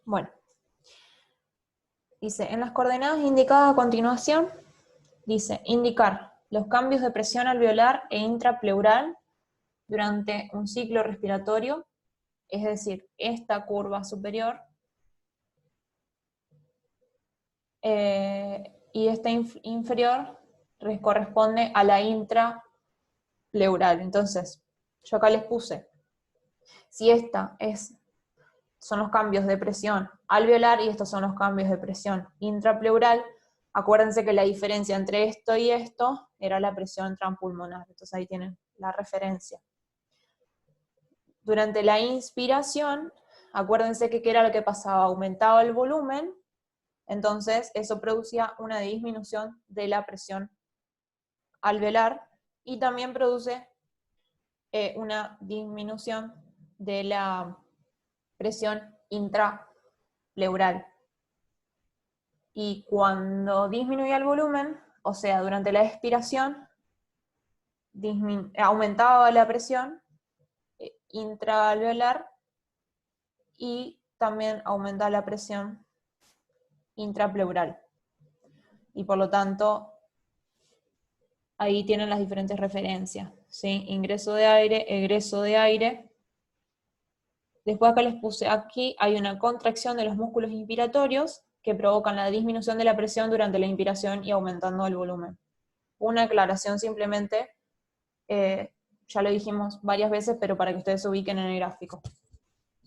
Bueno, dice, en las coordenadas indicadas a continuación, dice, indicar los cambios de presión alveolar e intrapleural durante un ciclo respiratorio, es decir, esta curva superior, y esta inferior corresponde a la intrapleural. Entonces, yo acá les puse, si esta son los cambios de presión alveolar y estos son los cambios de presión intrapleural, acuérdense que la diferencia entre esto y esto era la presión transpulmonar, entonces ahí tienen la referencia. Durante la inspiración, acuérdense que ¿qué era lo que pasaba? Aumentaba el volumen, entonces eso producía una disminución de la presión alveolar y también produce una disminución de la presión intrapleural. Y cuando disminuía el volumen, o sea, durante la expiración, aumentaba la presión intraalveolar y también aumentaba la presión intrapleural. Y por lo tanto, ahí tienen las diferentes referencias, ¿sí? Ingreso de aire, egreso de aire. Después acá les puse, aquí hay una contracción de los músculos inspiratorios que provocan la disminución de la presión durante la inspiración y aumentando el volumen. Una aclaración simplemente, ya lo dijimos varias veces, pero para que ustedes se ubiquen en el gráfico.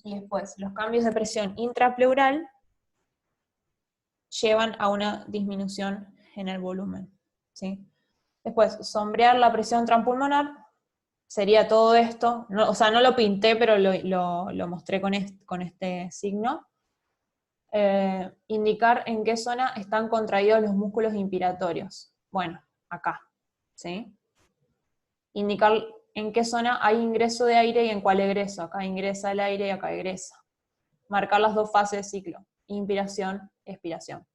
Y después, los cambios de presión intrapleural llevan a una disminución en el volumen, ¿sí? Después, sombrear la presión transpulmonar, sería todo esto, no, o sea, no lo pinté, pero lo mostré con este signo. Indicar en qué zona están contraídos los músculos inspiratorios. Bueno, acá, ¿sí? Indicar en qué zona hay ingreso de aire y en cuál egreso. Acá ingresa el aire y acá egresa. Marcar las dos fases de ciclo, inspiración, expiración.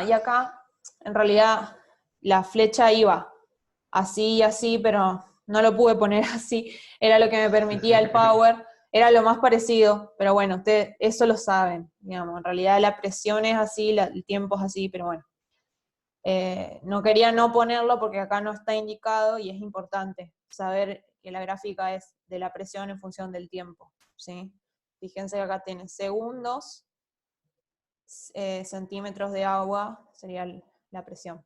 Y acá, en realidad, la flecha iba así y así, pero no lo pude poner así, era lo que me permitía el power, era lo más parecido, pero bueno, ustedes eso lo saben, digamos, en realidad la presión es así, el tiempo es así, pero bueno. No quería no ponerlo porque acá no está indicado y es importante saber que la gráfica es de la presión en función del tiempo, ¿sí? Fíjense que acá tiene segundos, centímetros de agua sería la presión,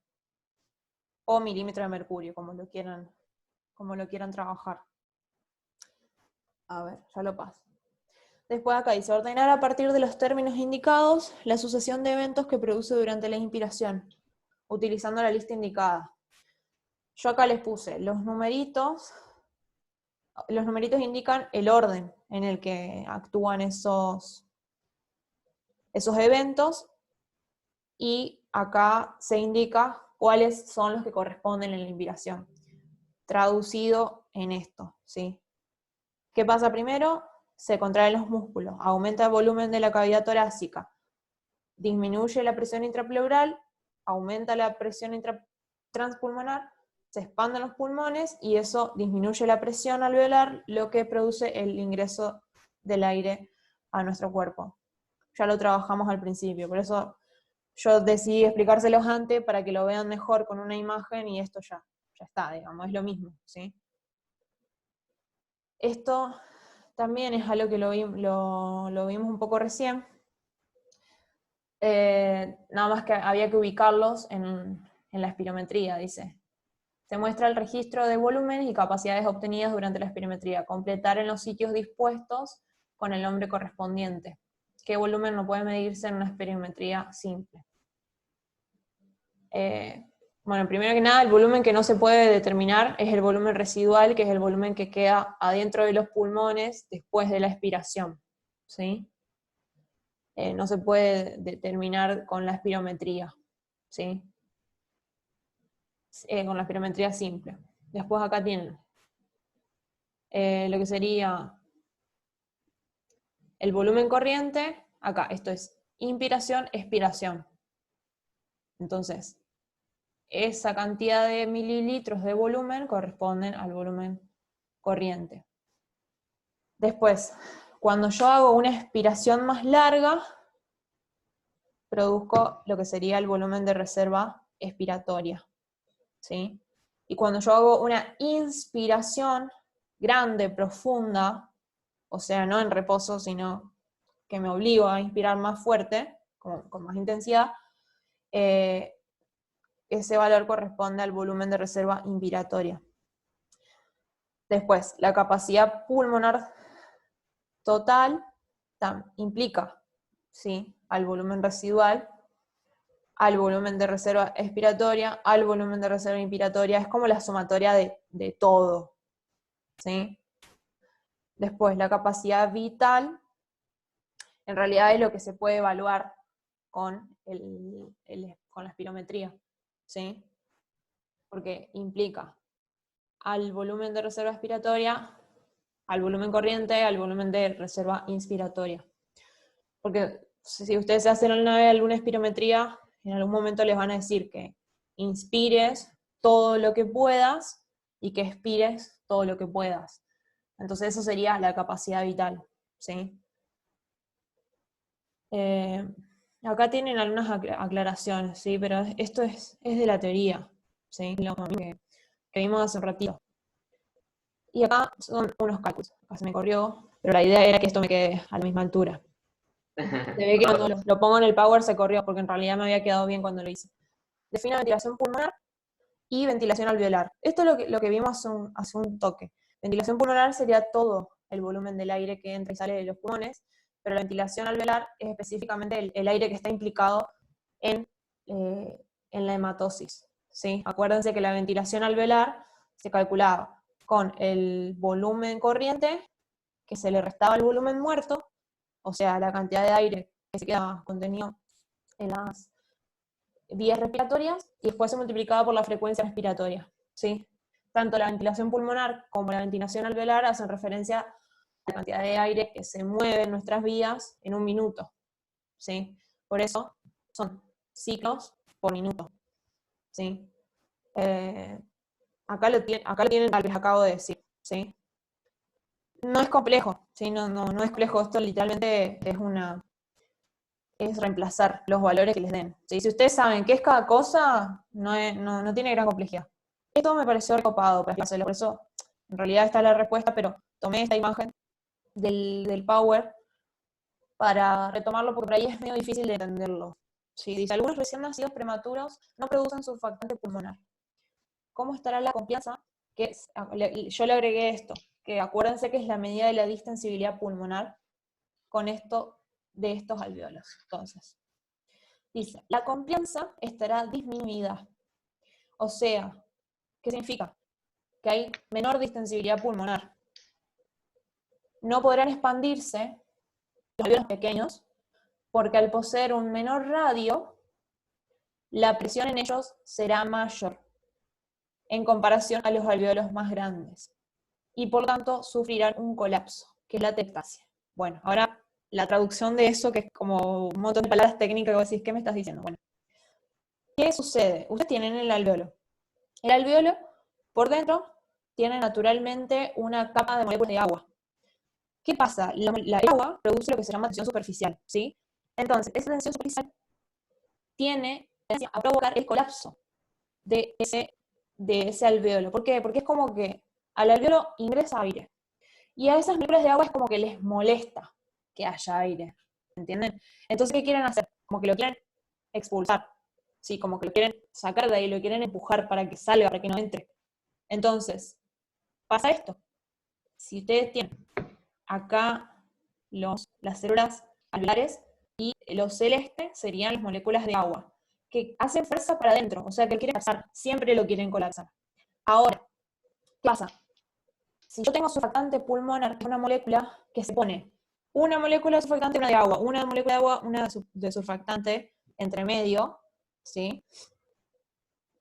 o milímetros de mercurio, como lo quieran trabajar. A ver, ya lo paso. Después acá dice, ordenar a partir de los términos indicados la sucesión de eventos que produce durante la inspiración, utilizando la lista indicada. Yo acá les puse los numeritos indican el orden en el que actúan esos eventos, y acá se indica cuáles son los que corresponden en la inspiración. Traducido en esto, ¿sí? ¿Qué pasa primero? Se contraen los músculos, aumenta el volumen de la cavidad torácica, disminuye la presión intrapleural, aumenta la presión transpulmonar, se expanden los pulmones y eso disminuye la presión alveolar, lo que produce el ingreso del aire a nuestro cuerpo. Ya lo trabajamos al principio, por eso yo decidí explicárselos antes para que lo vean mejor con una imagen y esto ya está, digamos, es lo mismo, ¿sí? Esto también es algo que lo vimos un poco recién, nada más que había que ubicarlos en la espirometría, dice. Se muestra el registro de volúmenes y capacidades obtenidas durante la espirometría. Completar en los sitios dispuestos con el nombre correspondiente. ¿Qué volumen no puede medirse en una espirometría simple? Bueno, primero que nada, el volumen que no se puede determinar es el volumen residual, que es el volumen que queda adentro de los pulmones después de la expiración, ¿sí? No se puede determinar con la espirometría, ¿sí? Con la espirometría simple. Después acá tienen lo que sería el volumen corriente, acá, esto es inspiración, expiración. Entonces, esa cantidad de mililitros de volumen corresponden al volumen corriente. Después, cuando yo hago una expiración más larga, produzco lo que sería el volumen de reserva expiratoria, ¿sí? Y cuando yo hago una inspiración grande, profunda, o sea, no en reposo, sino que me obligo a inspirar más fuerte, con más intensidad, ese valor corresponde al volumen de reserva inspiratoria. Después, la capacidad pulmonar total implica, ¿sí?, al volumen residual, al volumen de reserva expiratoria, al volumen de reserva inspiratoria, es como la sumatoria de todo, ¿sí? Después, la capacidad vital, en realidad es lo que se puede evaluar con la espirometría, ¿sí? Porque implica al volumen de reserva expiratoria, al volumen corriente, al volumen de reserva inspiratoria. Porque si ustedes hacen alguna espirometría, en algún momento les van a decir que inspires todo lo que puedas y que expires todo lo que puedas. Entonces eso sería la capacidad vital, ¿sí? Acá tienen algunas aclaraciones, ¿sí? Pero esto es de la teoría, ¿sí? Lo que vimos hace un ratito. Y acá son unos cálculos. Acá se me corrió, pero la idea era que esto me quede a la misma altura. Se ve que cuando lo pongo en el Power se corrió, porque en realidad me había quedado bien cuando lo hice. Define ventilación pulmonar y ventilación alveolar. Esto es lo que vimos hace un toque. Ventilación pulmonar sería todo el volumen del aire que entra y sale de los pulmones, pero la ventilación alveolar es específicamente el aire que está implicado en la hematosis, ¿sí? Acuérdense que la ventilación alveolar se calculaba con el volumen corriente, que se le restaba el volumen muerto, o sea, la cantidad de aire que se queda contenido en las vías respiratorias, y después se multiplicaba por la frecuencia respiratoria, ¿sí? Tanto la ventilación pulmonar como la ventilación alveolar hacen referencia a la cantidad de aire que se mueve en nuestras vías en un minuto, ¿sí? Por eso son ciclos por minuto, ¿sí? Acá lo tienen, tal vez acabo de decir, ¿sí? No es complejo, ¿sí? No es complejo, esto literalmente es reemplazar los valores que les den, ¿sí? Si ustedes saben qué es cada cosa, no tiene gran complejidad. Esto me pareció recopado para explicárselo, por eso en realidad está la respuesta, pero tomé esta imagen del Power para retomarlo, porque por ahí es medio difícil de entenderlo. ¿Sí? Dice, algunos recién nacidos prematuros no producen surfactante pulmonar. ¿Cómo estará la confianza? Yo le agregué esto, que acuérdense que es la medida de la distensibilidad pulmonar con esto de estos alveolos. Entonces, dice, la confianza estará disminuida. O sea, ¿qué significa? Que hay menor distensibilidad pulmonar. No podrán expandirse los alveolos pequeños, porque al poseer un menor radio, la presión en ellos será mayor en comparación a los alveolos más grandes, y por tanto sufrirán un colapso, que es la tectasia. Bueno, ahora la traducción de eso, que es como un montón de palabras técnicas que vos decís, ¿qué me estás diciendo? Bueno, ¿qué sucede? Ustedes tienen el alveolo. El alveolo, por dentro, tiene naturalmente una capa de moléculas de agua. ¿Qué pasa? El agua produce lo que se llama tensión superficial, ¿sí? Entonces, esa tensión superficial tiene tendencia a provocar el colapso de ese alveolo. ¿Por qué? Porque es como que al alveolo ingresa aire. Y a esas moléculas de agua es como que les molesta que haya aire. ¿Entienden? Entonces, ¿qué quieren hacer? Como que lo quieren expulsar. Sí, como que lo quieren sacar de ahí, lo quieren empujar para que salga, para que no entre. Entonces, pasa esto. Si ustedes tienen acá las células alveolares y los celestes serían las moléculas de agua, que hacen fuerza para adentro, o sea que quieren colapsar, siempre lo quieren colapsar. Ahora, ¿qué pasa? Si yo tengo surfactante pulmonar, que es una molécula que se pone una molécula de surfactante y una de agua, una molécula de agua, una de surfactante entre medio, ¿sí?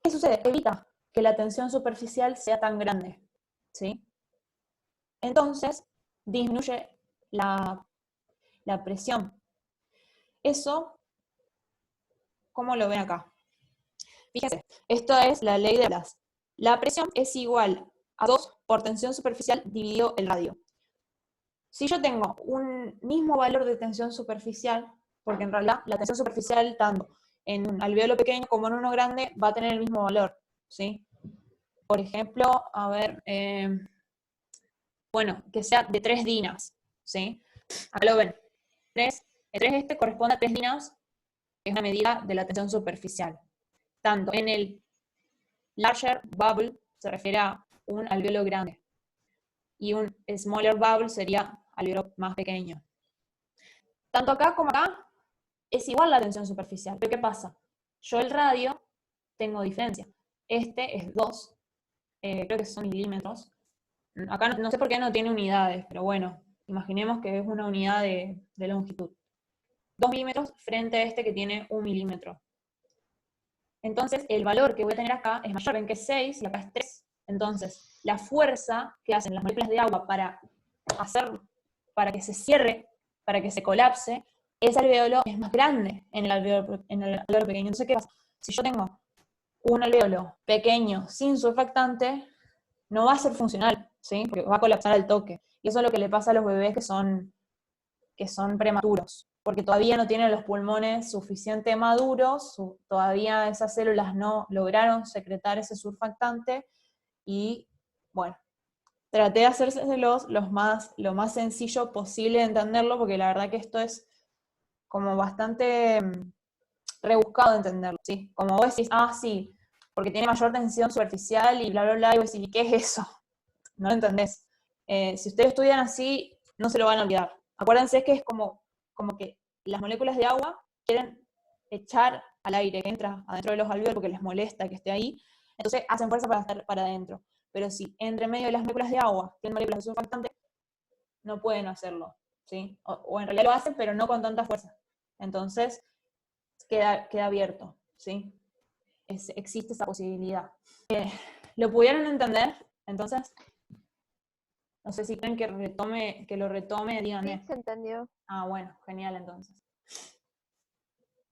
¿Qué sucede? Evita que la tensión superficial sea tan grande, ¿sí? Entonces, disminuye la presión. Eso, ¿cómo lo ven acá? Fíjense, esto es la ley de Blas. La presión es igual a 2 por tensión superficial dividido el radio. Si yo tengo un mismo valor de tensión superficial, porque en realidad la tensión superficial, tanto en un alveolo pequeño como en uno grande, va a tener el mismo valor, ¿sí? Por ejemplo, a ver, bueno, que sea de 3 dinas, ¿sí? Acá lo ven. 3, el 3 este corresponde a 3 dinas, que es una medida de la tensión superficial. Tanto en el larger bubble se refiere a un alveolo grande, y un smaller bubble sería alveolo más pequeño. Tanto acá como acá es igual la tensión superficial. Pero ¿qué pasa? Yo el radio tengo diferencia. Este es 2, creo que son milímetros. Acá no sé por qué no tiene unidades, pero bueno, imaginemos que es una unidad de longitud. 2 milímetros frente a este que tiene 1 milímetro. Entonces, el valor que voy a tener acá es mayor. Ven que es 6 y acá es 3. Entonces, la fuerza que hacen las moléculas de agua para que se cierre, para que se colapse, ese alveolo es más grande en el alveolo pequeño. Entonces, ¿qué pasa? Si yo tengo un alveolo pequeño sin surfactante, no va a ser funcional, ¿sí? Porque va a colapsar al toque. Y eso es lo que le pasa a los bebés que son prematuros, porque todavía no tienen los pulmones suficientemente maduros, todavía esas células no lograron secretar ese surfactante, y bueno, traté de hacérselos lo más sencillo posible de entenderlo, porque la verdad que esto es como bastante rebuscado de entenderlo, ¿sí? Como vos decís, sí, porque tiene mayor tensión superficial y bla, bla, bla, y vos decís, ¿qué es eso? No lo entendés. Si ustedes estudian así, no se lo van a olvidar. Acuérdense que es como que las moléculas de agua quieren echar al aire que entra adentro de los alveolos porque les molesta que esté ahí, entonces hacen fuerza para estar para adentro. Pero si entre medio de las moléculas de agua tienen moléculas de surfactante, no pueden hacerlo, ¿sí? O en realidad lo hacen, pero no con tanta fuerza. Entonces, queda abierto, ¿sí? Existe esa posibilidad. ¿Lo pudieron entender? Entonces, no sé si quieren que lo retome, díganme. Sí, se entendió. Bueno, genial entonces.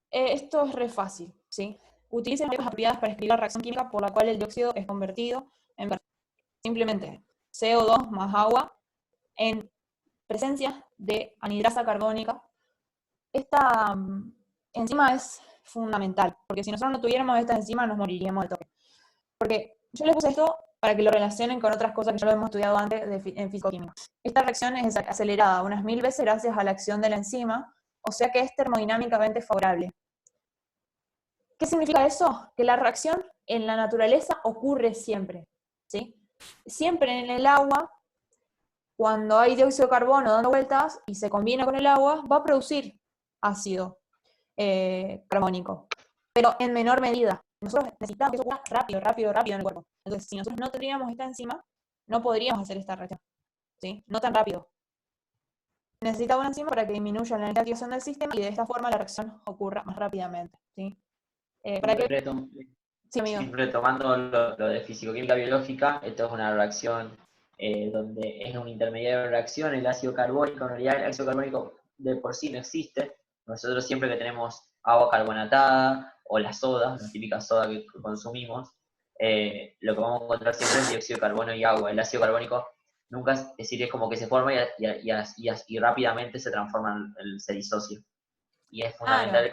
Esto es re fácil, ¿sí? Utilicen moléculas apropiadas para escribir la reacción química por la cual el dióxido es convertido en simplemente CO2 más agua en presencia de anhidrasa carbónica. Esta enzima es fundamental, porque si nosotros no tuviéramos esta enzima nos moriríamos de toque. Porque yo les puse esto para que lo relacionen con otras cosas que ya lo hemos estudiado antes en fisicoquímica. Esta reacción es acelerada unas 1000 veces gracias a la acción de la enzima, o sea que es termodinámicamente favorable. ¿Qué significa eso? Que la reacción en la naturaleza ocurre siempre, ¿sí? Siempre en el agua, cuando hay dióxido de carbono dando vueltas y se combina con el agua, va a producir ácido carbónico, pero en menor medida. Nosotros necesitamos que eso ocurra rápido en el cuerpo. Entonces, si nosotros no tendríamos esta enzima, no podríamos hacer esta reacción, ¿sí? No tan rápido. Necesitamos una enzima para que disminuya la energía de activación del sistema y de esta forma la reacción ocurra más rápidamente, ¿sí? ¿Para qué? Sí, amigo. Retomando lo de fisicoquímica biológica, esto es una reacción donde es un intermediario de reacción, el ácido carbónico. En realidad el ácido carbónico de por sí no existe. Nosotros siempre que tenemos agua carbonatada o la soda, la típica soda que consumimos, lo que vamos a encontrar siempre es dióxido de carbono y agua. El ácido carbónico nunca, es decir, es como que se forma y rápidamente se transforma, se disocia. Y es fundamental, Claro.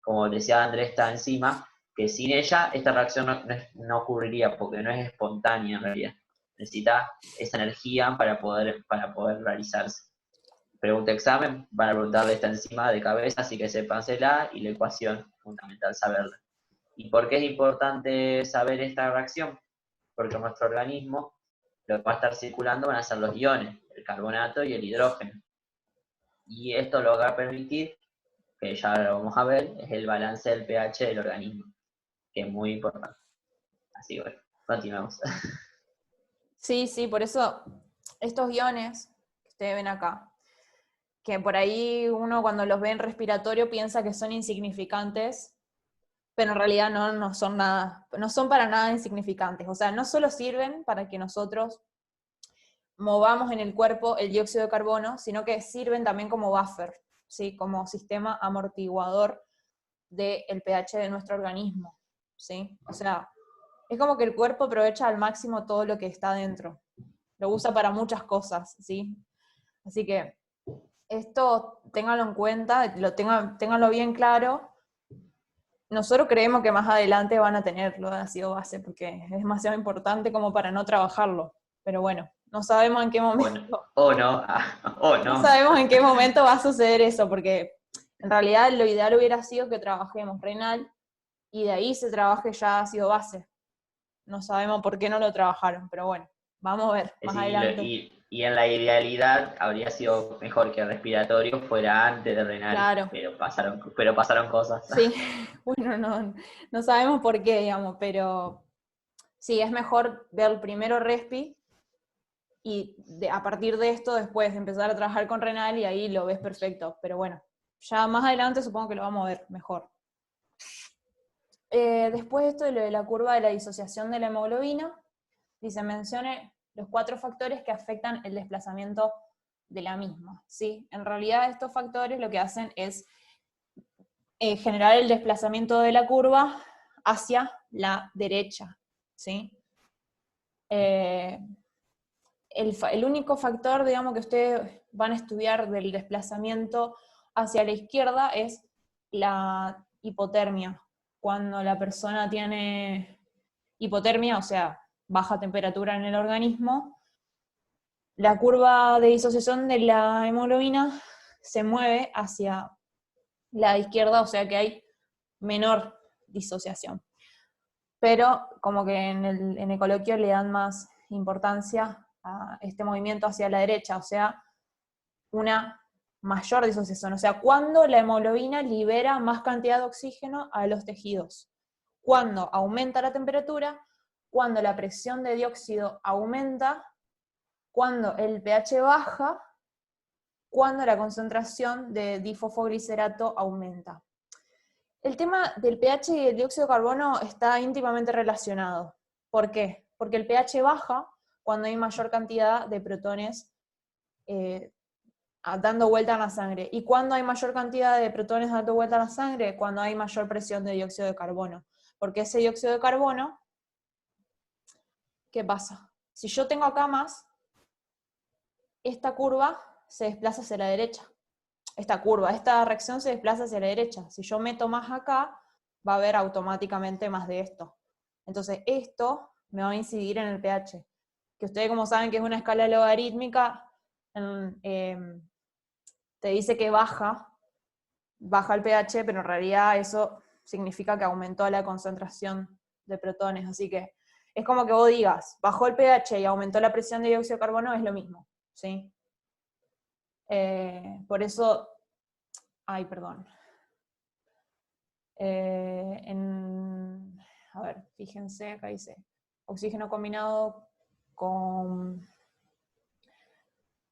como decía Andrés, esta enzima, que sin ella esta reacción no ocurriría, porque no es espontánea en realidad. Necesita esa energía para poder realizarse. Pregunta examen, van a preguntarle esta enzima de cabeza, así que sépansela, y la ecuación, fundamental saberla. ¿Y por qué es importante saber esta reacción? Porque en nuestro organismo lo que va a estar circulando van a ser los iones, el carbonato y el hidrógeno. Y esto lo va a permitir, que ya lo vamos a ver, es el balance del pH del organismo, que es muy importante. Así que bueno, continuamos. Sí, por eso estos iones que ustedes ven acá, que por ahí uno cuando los ve en respiratorio piensa que son insignificantes, pero en realidad no son nada, no son para nada insignificantes. O sea, no solo sirven para que nosotros movamos en el cuerpo el dióxido de carbono, sino que sirven también como buffer, ¿sí? Como sistema amortiguador del pH de nuestro organismo, ¿sí? O sea, es como que el cuerpo aprovecha al máximo todo lo que está dentro. Lo usa para muchas cosas, ¿sí? Así que esto ténganlo en cuenta, ténganlo bien claro. Nosotros creemos que más adelante van a tener lo de ácido base, porque es demasiado importante como para no trabajarlo. Pero bueno, no sabemos en qué momento. O no, o No no. sabemos en qué momento va a suceder eso, porque en realidad lo ideal hubiera sido que trabajemos renal y de ahí se trabaje ya ácido base. No sabemos por qué no lo trabajaron, pero bueno, vamos a ver Es más decir, adelante. y en la idealidad habría sido mejor que el respiratorio fuera antes de renal, Claro, pero pasaron cosas. sí, bueno, no sabemos por qué, digamos, pero sí, es mejor ver primero respi y a partir de esto después empezar a trabajar con renal y ahí lo ves perfecto, pero bueno, ya más adelante supongo que lo vamos a ver mejor. Después de esto de lo de la curva de la disociación de la hemoglobina, dice mencione los 4 factores que afectan el desplazamiento de la misma, ¿sí? En realidad estos factores lo que hacen es generar el desplazamiento de la curva hacia la derecha, ¿sí? El único factor, digamos, que ustedes van a estudiar del desplazamiento hacia la izquierda es la hipotermia. Cuando la persona tiene hipotermia, o sea, baja temperatura en el organismo, la curva de disociación de la hemoglobina se mueve hacia la izquierda, o sea que hay menor disociación. Pero como que en el coloquio le dan más importancia a este movimiento hacia la derecha, o sea, una mayor disociación, o sea, cuando la hemoglobina libera más cantidad de oxígeno a los tejidos, cuando aumenta la temperatura, cuando la presión de dióxido aumenta, cuando el pH baja, cuando la concentración de difosfoglicerato aumenta. El tema del pH y el dióxido de carbono está íntimamente relacionado. ¿Por qué? Porque el pH baja cuando hay mayor cantidad de protones dando vuelta en la sangre. ¿Y cuando hay mayor cantidad de protones dando vuelta en la sangre? Cuando hay mayor presión de dióxido de carbono. Porque ese dióxido de carbono, ¿qué pasa? Si yo tengo acá más, esta curva se desplaza hacia la derecha. Esta reacción se desplaza hacia la derecha. Si yo meto más acá, va a haber automáticamente más de esto. Entonces esto me va a incidir en el pH. Que ustedes como saben que es una escala logarítmica, te dice que baja el pH, pero en realidad eso significa que aumentó la concentración de protones. Así que es como que vos digas, bajó el pH y aumentó la presión de dióxido de carbono, es lo mismo, ¿sí? Por eso, perdón. A ver, fíjense, acá dice, oxígeno combinado con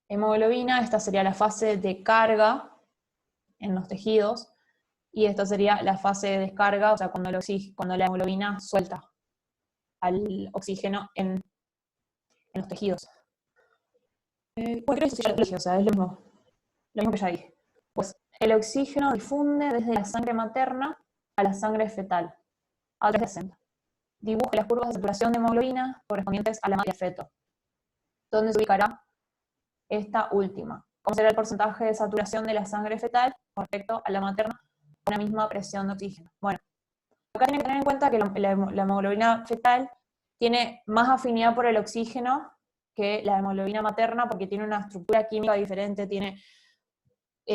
hemoglobina, esta sería la fase de carga en los tejidos, y esta sería la fase de descarga, o sea, cuando la hemoglobina suelta al oxígeno en los tejidos. Creo que ya lo dije, o sea, es lo mismo que ya dije. Pues el oxígeno difunde desde la sangre materna a la sangre fetal, a través de senda. Dibuje las curvas de saturación de hemoglobina correspondientes a la madre y al feto, donde se ubicará esta última. ¿Cómo será el porcentaje de saturación de la sangre fetal con respecto a la materna con la misma presión de oxígeno? Bueno, acá tienen que tener en cuenta que la hemoglobina fetal tiene más afinidad por el oxígeno que la hemoglobina materna porque tiene una estructura química diferente, tiene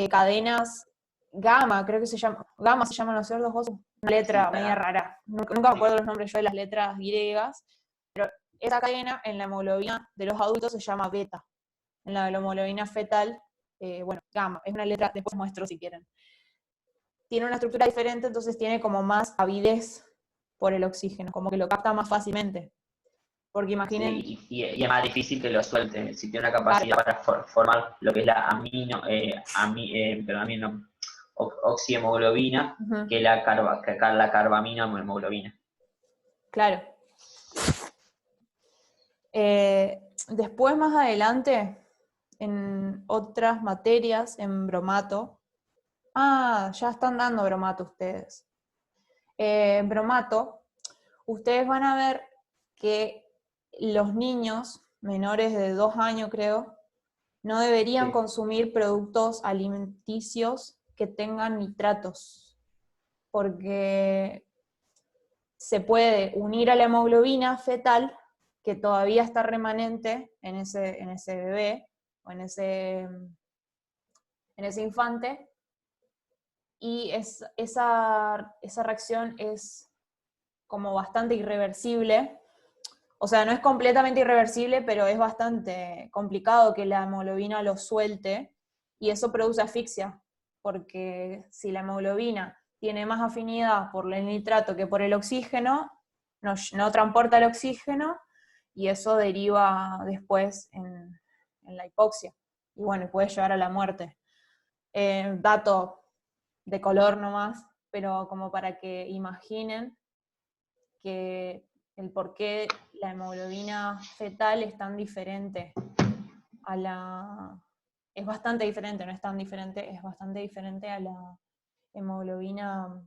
cadenas gamma, creo que se llaman los cerdos, una letra Sí, media rara. Nunca me acuerdo los nombres yo de las letras griegas, pero esa cadena en la hemoglobina de los adultos se llama beta. En la hemoglobina fetal, gamma, es una letra, después muestro si quieren. Tiene una estructura diferente, entonces tiene como más avidez por el oxígeno, como que lo capta más fácilmente. Porque imaginen... sí, y es más difícil que lo suelte. Si tiene una Claro, capacidad para formar lo que es la oxihemoglobina uh-huh, que la carbaminohemoglobina. claro. Después, más adelante, en otras materias, en bromato, ya están dando bromato ustedes. En bromato, ustedes van a ver que los niños menores de 2 años, creo, no deberían Sí. consumir productos alimenticios que tengan nitratos, porque se puede unir a la hemoglobina fetal, que todavía está remanente en ese bebé, o en ese infante, y esa reacción es como bastante irreversible. O sea, no es completamente irreversible, pero es bastante complicado que la hemoglobina lo suelte, y eso produce asfixia, porque si la hemoglobina tiene más afinidad por el nitrato que por el oxígeno, no transporta el oxígeno, y eso deriva después en la hipoxia. Y bueno, puede llevar a la muerte. Dato de color nomás, pero como para que imaginen que el por qué la hemoglobina fetal es tan diferente a la... Es bastante diferente, no es tan diferente, es bastante diferente a la hemoglobina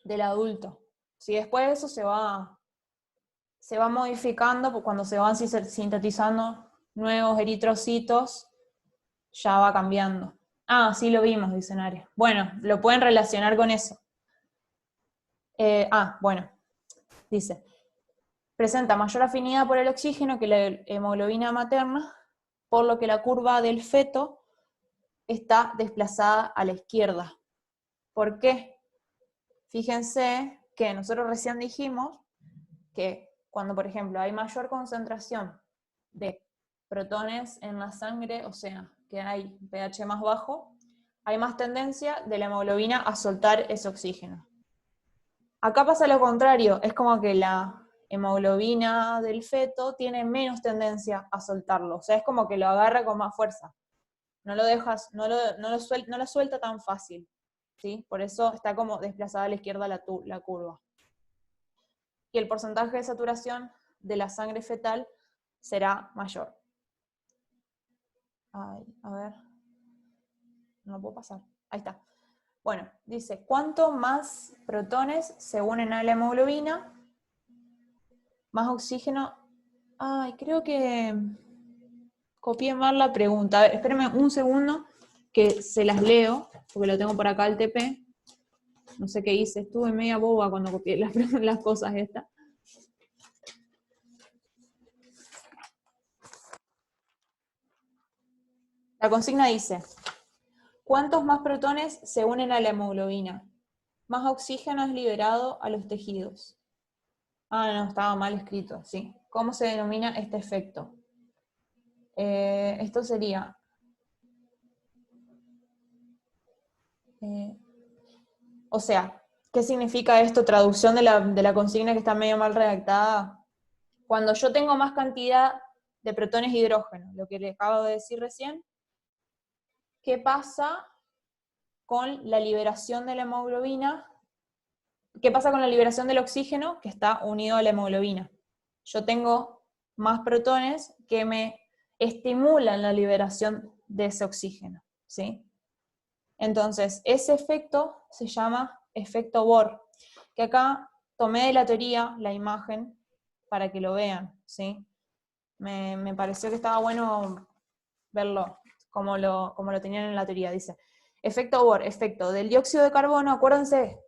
del adulto. Si después de eso se va modificando, cuando se van sintetizando nuevos eritrocitos, ya va cambiando. Ah, sí lo vimos, dicen Aria. Bueno, lo pueden relacionar con eso. Bueno, dice, presenta mayor afinidad por el oxígeno que la hemoglobina materna, por lo que la curva del feto está desplazada a la izquierda. ¿Por qué? Fíjense que nosotros recién dijimos que cuando, por ejemplo, hay mayor concentración de protones en la sangre, o sea, que hay pH más bajo, hay más tendencia de la hemoglobina a soltar ese oxígeno. Acá pasa lo contrario, es como que la hemoglobina del feto tiene menos tendencia a soltarlo, o sea, es como que lo agarra con más fuerza. No lo dejas, no lo suelta tan fácil, ¿sí? Por eso está como desplazada a la izquierda la curva. Y el porcentaje de saturación de la sangre fetal será mayor. Ay, a ver, no lo puedo pasar. Ahí está. Bueno, dice, cuanto más protones se unen a la hemoglobina, más oxígeno. Ay, creo que copié mal la pregunta. A ver, espérenme un segundo que se las leo, porque lo tengo por acá el TP. No sé qué hice, estuve media boba cuando copié las cosas estas. La consigna dice, ¿cuántos más protones se unen a la hemoglobina? Más oxígeno es liberado a los tejidos. Ah, no, estaba mal escrito, sí. ¿Cómo se denomina este efecto? Esto sería... o sea, ¿qué significa esto? Traducción de la consigna que está medio mal redactada. Cuando yo tengo más cantidad de protones de hidrógeno, lo que les acabo de decir recién, ¿qué pasa con la liberación de la hemoglobina? ¿Qué pasa con la liberación del oxígeno que está unido a la hemoglobina? Yo tengo más protones que me estimulan la liberación de ese oxígeno, ¿sí? Entonces, ese efecto se llama efecto Bohr, que acá tomé de la teoría la imagen para que lo vean, ¿sí? Me pareció que estaba bueno verlo como lo tenían en la teoría. Dice, efecto Bohr, efecto del dióxido de carbono, acuérdense,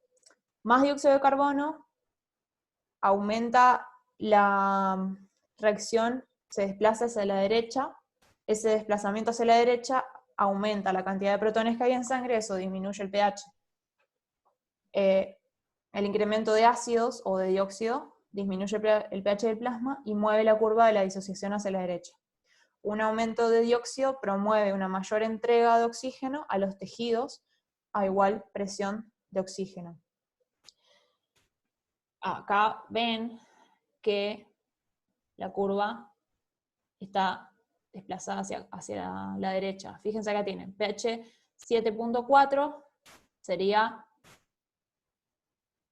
más dióxido de carbono aumenta la reacción, se desplaza hacia la derecha, ese desplazamiento hacia la derecha aumenta la cantidad de protones que hay en sangre, eso disminuye el pH. El incremento de ácidos o de dióxido disminuye el pH del plasma y mueve la curva de la disociación hacia la derecha. Un aumento de dióxido promueve una mayor entrega de oxígeno a los tejidos a igual presión de oxígeno. Acá ven que la curva está desplazada hacia la derecha. Fíjense acá tienen pH 7.4 sería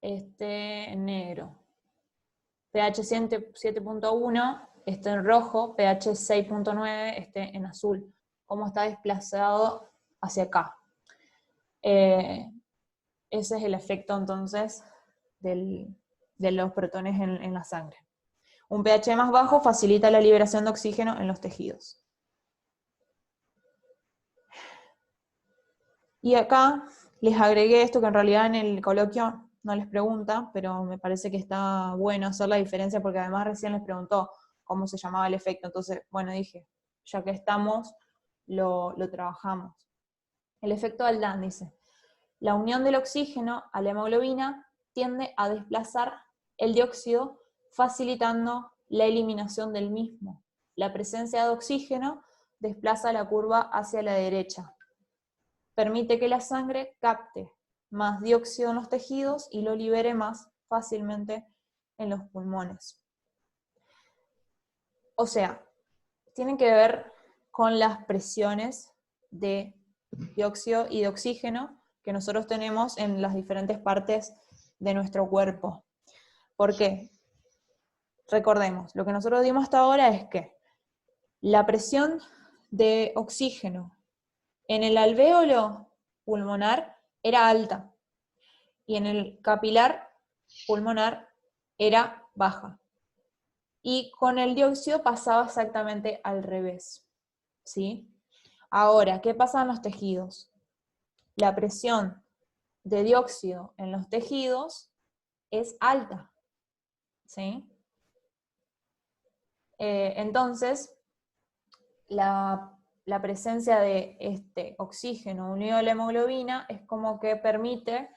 este en negro. pH 7.1 este en rojo, pH 6.9 este en azul. ¿Cómo está desplazado hacia acá? Ese es el efecto entonces de los protones en la sangre. Un pH más bajo facilita la liberación de oxígeno en los tejidos. Y acá les agregué esto que en realidad en el coloquio no les pregunta, pero me parece que está bueno hacer la diferencia porque además recién les preguntó cómo se llamaba el efecto. Entonces, bueno, dije, ya que estamos, lo trabajamos. El efecto Aldán dice, la unión del oxígeno a la hemoglobina tiende a desplazar el dióxido, facilitando la eliminación del mismo. La presencia de oxígeno desplaza la curva hacia la derecha. Permite que la sangre capte más dióxido en los tejidos y lo libere más fácilmente en los pulmones. O sea, tienen que ver con las presiones de dióxido y de oxígeno que nosotros tenemos en las diferentes partes de nuestro cuerpo. ¿Por qué? Recordemos, lo que nosotros dimos hasta ahora es que la presión de oxígeno en el alvéolo pulmonar era alta y en el capilar pulmonar era baja. Y con el dióxido pasaba exactamente al revés, ¿sí? Ahora, ¿qué pasa en los tejidos? La presión de dióxido en los tejidos es alta, ¿sí? Entonces, la presencia de este oxígeno unido a la hemoglobina es como que permite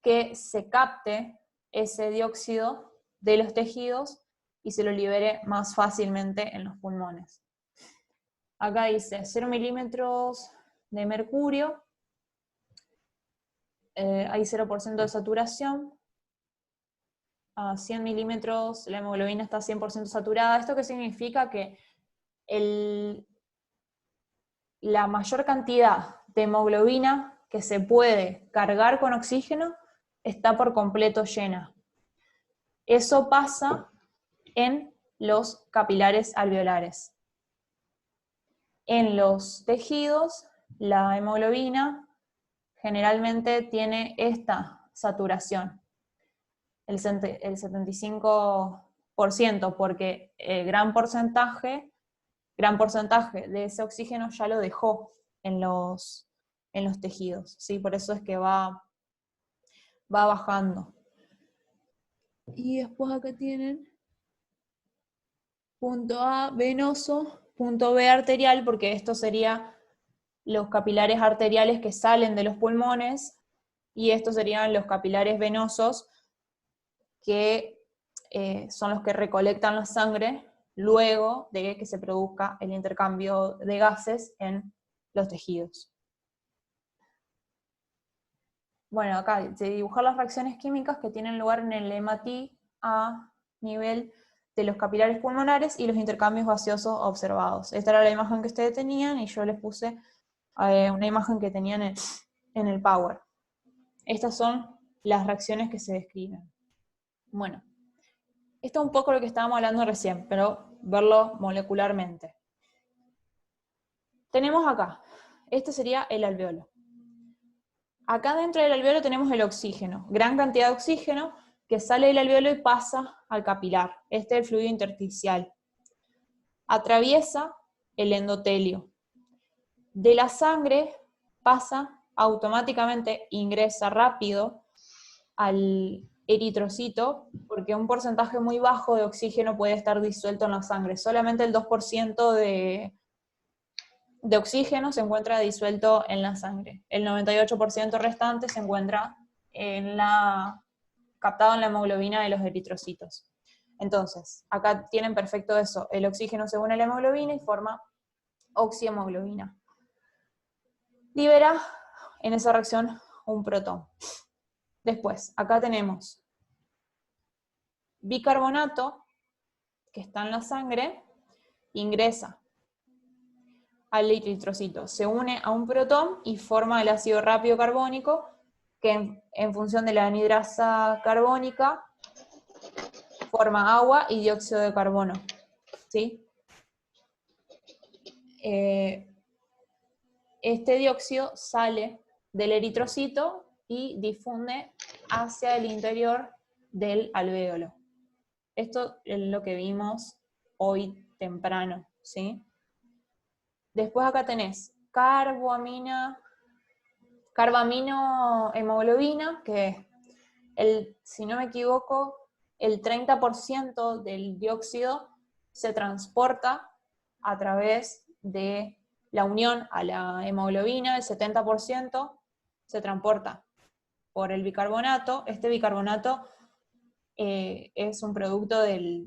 que se capte ese dióxido de los tejidos y se lo libere más fácilmente en los pulmones. Acá dice 0 milímetros de mercurio, hay 0% de saturación, a 100 milímetros la hemoglobina está 100% saturada. ¿Esto qué significa? Que la mayor cantidad de hemoglobina que se puede cargar con oxígeno está por completo llena. Eso pasa en los capilares alveolares. En los tejidos, la hemoglobina generalmente tiene esta saturación, el 75%, porque gran porcentaje de ese oxígeno ya lo dejó en los tejidos, ¿sí? Por eso es que va bajando. Y después acá tienen punto A venoso, punto B arterial, porque esto sería los capilares arteriales que salen de los pulmones, y estos serían los capilares venosos, que son los que recolectan la sangre luego de que se produzca el intercambio de gases en los tejidos. Bueno, acá se dibujar las reacciones químicas que tienen lugar en el hematí a nivel de los capilares pulmonares y los intercambios gaseosos observados. Esta era la imagen que ustedes tenían y yo les puse una imagen que tenían en el Power. Estas son las reacciones que se describen. Bueno, esto es un poco lo que estábamos hablando recién, pero verlo molecularmente. Tenemos acá, este sería el alveolo. Acá dentro del alveolo tenemos el oxígeno, gran cantidad de oxígeno que sale del alveolo y pasa al capilar. Este es el fluido intersticial. Atraviesa el endotelio. De la sangre pasa automáticamente, ingresa rápido al eritrocito, porque un porcentaje muy bajo de oxígeno puede estar disuelto en la sangre. Solamente el 2% de oxígeno se encuentra disuelto en la sangre. El 98% restante se encuentra captado en la hemoglobina de los eritrocitos. Entonces, acá tienen perfecto eso. El oxígeno se une a la hemoglobina y forma oxihemoglobina. Libera en esa reacción un protón. Después, acá tenemos bicarbonato, que está en la sangre, ingresa al eritrocito, se une a un protón y forma el ácido rápido carbónico, que en función de la anhidrasa carbónica forma agua y dióxido de carbono, ¿sí? Este dióxido sale del eritrocito y difunde hacia el interior del alvéolo. Esto es lo que vimos hoy temprano, ¿sí? Después acá tenés carboamina carbaminohemoglobina, que si no me equivoco, el 30% del dióxido se transporta a través de la unión a la hemoglobina, el 70% se transporta por el bicarbonato. Este bicarbonato es un producto de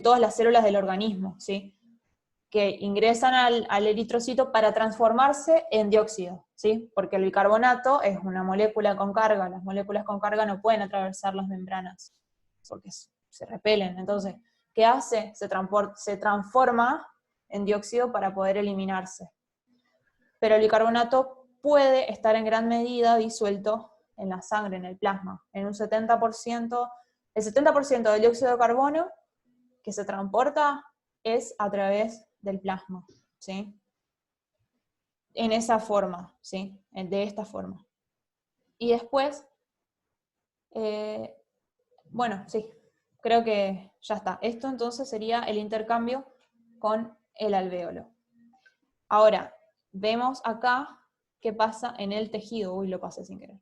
todas las células del organismo, ¿sí? Que ingresan al eritrocito para transformarse en dióxido, ¿sí? Porque el bicarbonato es una molécula con carga, las moléculas con carga no pueden atravesar las membranas, porque se repelen. Entonces, ¿qué hace? Se transforma en dióxido para poder eliminarse. Pero el bicarbonato puede estar en gran medida disuelto en la sangre, en el plasma, en un 70%, el 70% del dióxido de carbono que se transporta es a través del plasma, ¿sí? En esa forma, ¿sí? De esta forma. Y después, bueno, sí, creo que ya está. Esto entonces sería el intercambio con el alvéolo. Ahora, vemos acá qué pasa en el tejido. Uy, lo pasé sin querer.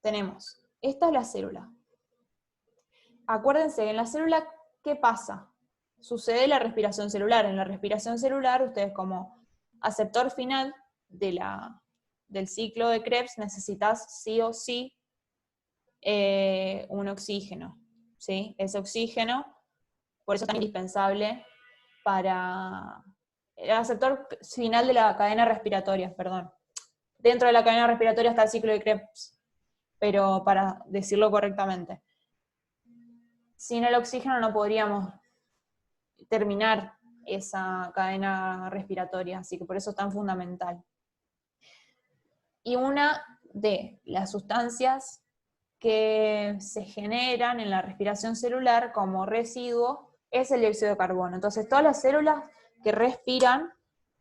Tenemos, esta es la célula. Acuérdense, en la célula, ¿qué pasa? Sucede la respiración celular. En la respiración celular, ustedes como aceptor final del ciclo de Krebs necesitas sí o sí un oxígeno, ¿sí? Ese oxígeno, por eso es tan indispensable para el aceptor final de la cadena respiratoria, perdón. Dentro de la cadena respiratoria está el ciclo de Krebs, pero para decirlo correctamente. Sin el oxígeno no podríamos terminar esa cadena respiratoria, así que por eso es tan fundamental. Y una de las sustancias que se generan en la respiración celular como residuo es el dióxido de carbono. Entonces todas las células que respiran,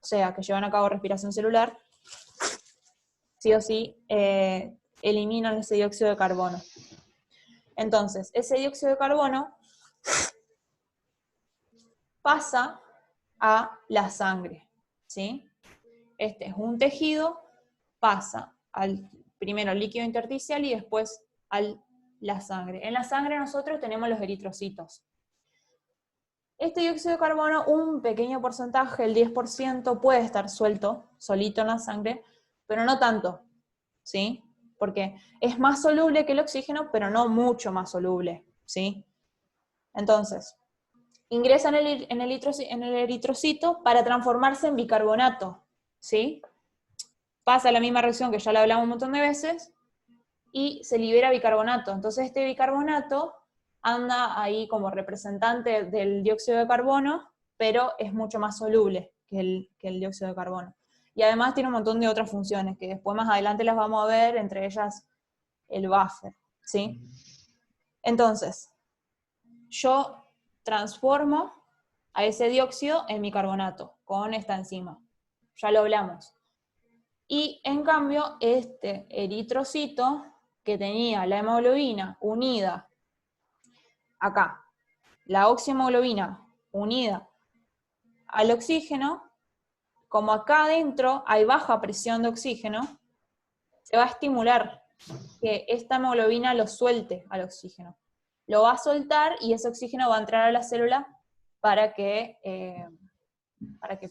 o sea, que llevan a cabo respiración celular, sí o sí eliminan ese dióxido de carbono. Entonces, ese dióxido de carbono pasa a la sangre, ¿sí? Este es un tejido, pasa primero al líquido intersticial y después a la sangre. En la sangre nosotros tenemos los eritrocitos. Este dióxido de carbono, un pequeño porcentaje, el 10%, puede estar suelto, solito en la sangre, pero no tanto, ¿sí? Porque es más soluble que el oxígeno, pero no mucho más soluble, ¿sí? Entonces, ingresa en el eritrocito para transformarse en bicarbonato, ¿sí? Pasa la misma reacción que ya la hablamos un montón de veces, y se libera bicarbonato. Entonces este bicarbonato anda ahí como representante del dióxido de carbono, pero es mucho más soluble que el dióxido de carbono. Y además tiene un montón de otras funciones, que después más adelante las vamos a ver, entre ellas el buffer, ¿sí? Entonces, yo transformo a ese dióxido en bicarbonato con esta enzima. Ya lo hablamos. Y en cambio, este eritrocito que tenía la hemoglobina unida acá, la oxihemoglobina unida al oxígeno, como acá adentro hay baja presión de oxígeno, se va a estimular que esta hemoglobina lo suelte al oxígeno. Lo va a soltar y ese oxígeno va a entrar a la célula para que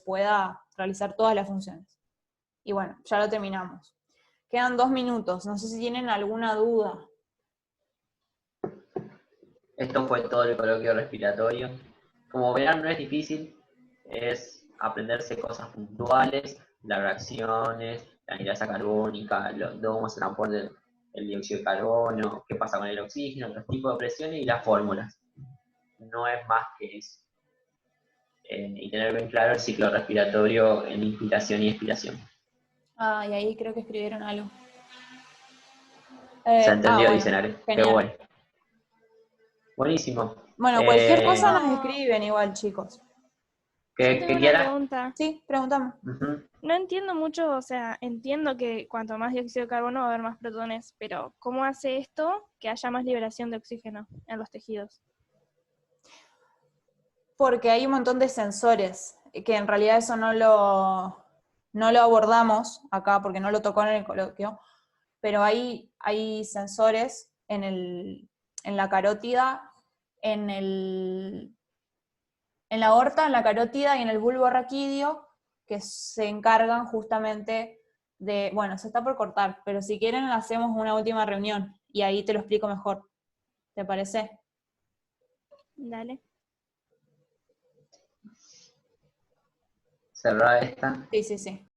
pueda realizar todas las funciones. Y bueno, ya lo terminamos. Quedan 2 minutos, no sé si tienen alguna duda. Esto fue todo el coloquio respiratorio. Como verán, no es difícil, es aprenderse cosas puntuales, las reacciones, la anhidrasa carbónica, cómo se transporta el dióxido de carbono, qué pasa con el oxígeno, los tipos de presiones y las fórmulas. No es más que eso. Y tener bien claro el ciclo respiratorio en inspiración y expiración. Ah, y ahí creo que escribieron algo. Se entendió, Bueno, dicen Ale. Qué genial. bueno. Buenísimo. Bueno, cualquier cosa nos escriben igual, chicos. Yo ¿Qué tengo una quiera? pregunta. Sí, preguntamos. No entiendo mucho, o sea, entiendo que cuanto más dióxido de carbono va a haber más protones, pero ¿cómo hace esto que haya más liberación de oxígeno en los tejidos? Porque hay un montón de sensores, que en realidad eso no no lo abordamos acá porque no lo tocó en el coloquio, pero hay sensores en la carótida, en la aorta, en la carótida y en el bulbo raquídeo, que se encargan justamente de, bueno, se está por cortar, pero si quieren hacemos una última reunión y ahí te lo explico mejor. ¿Te parece? Dale. Cerrar esta. Sí, sí, sí.